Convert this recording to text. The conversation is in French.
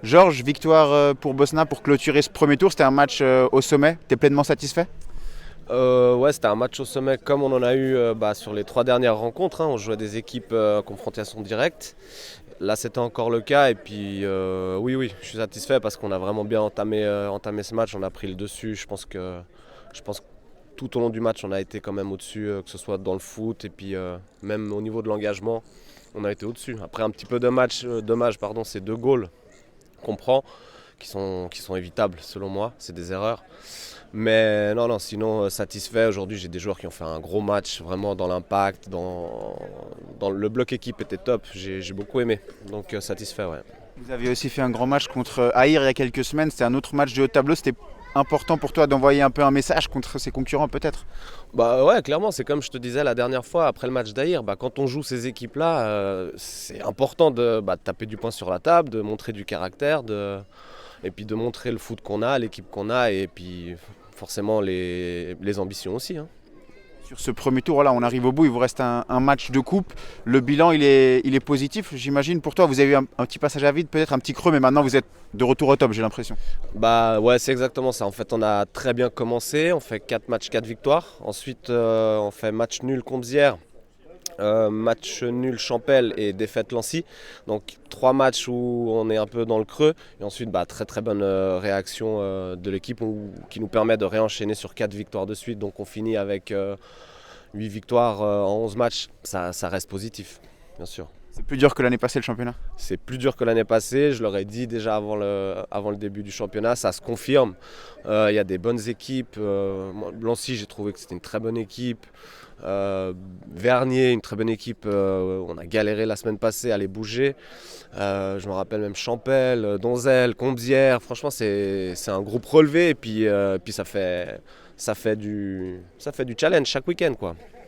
Georges, victoire pour Bosna pour clôturer ce premier tour. C'était un match au sommet. Tu es pleinement satisfait? Ouais, c'était un match au sommet comme on en a eu sur les 3 dernières rencontres, hein. On jouait des équipes à confrontation directe. Là, c'était encore le cas. Et puis, oui, oui, je suis satisfait parce qu'on a vraiment bien entamé ce match. On a pris le dessus. Je pense que tout au long du match, on a été quand même au-dessus, que ce soit dans le foot et puis même au niveau de l'engagement, on a été au-dessus. Après, un petit peu de match, dommage, pardon, c'est 2 goals qu'on prend qui sont évitables selon moi. C'est des erreurs. Mais non, non, sinon satisfait. Aujourd'hui, j'ai des joueurs qui ont fait un gros match, vraiment dans l'impact, dans le bloc équipe était top. J'ai beaucoup aimé. Donc satisfait, ouais. Vous avez aussi fait un grand match contre Aïr il y a quelques semaines. C'était un autre match de haut tableau. C'était important pour toi d'envoyer un peu un message contre ses concurrents peut-être? Bah ouais, clairement, c'est comme je te disais la dernière fois après le match d'Aïr. Quand on joue ces équipes-là, c'est important de taper du poing sur la table, de montrer du caractère, et puis de montrer le foot qu'on a, l'équipe qu'on a, et puis forcément les ambitions aussi, hein. Sur ce premier tour, là, on arrive au bout. Il vous reste un match de coupe. Le bilan, il est positif, j'imagine. Pour toi, vous avez eu un petit passage à vide, peut-être un petit creux, mais maintenant vous êtes de retour au top, j'ai l'impression. Bah ouais, c'est exactement ça. En fait, on a très bien commencé. On fait 4 matchs, 4 victoires. Ensuite, on fait match nul Comzières, match nul Champel et défaite Lancy. Donc 3 matchs où on est un peu dans le creux. Et ensuite, très très bonne réaction de l'équipe qui nous permet de réenchaîner sur 4 victoires de suite. Donc on finit avec 8 victoires en 11 matchs. Ça reste positif, bien sûr. C'est plus dur que l'année passée, le championnat. C'est plus dur que l'année passée, je l'aurais dit déjà avant le début du championnat, ça se confirme. Il y a des bonnes équipes. Lancy, j'ai trouvé que c'était une très bonne équipe. Vernier, une très bonne équipe. On a galéré la semaine passée à les bouger. Je me rappelle même Champel, Donzel, Combières. Franchement, c'est un groupe relevé et puis ça fait du challenge chaque week-end, quoi.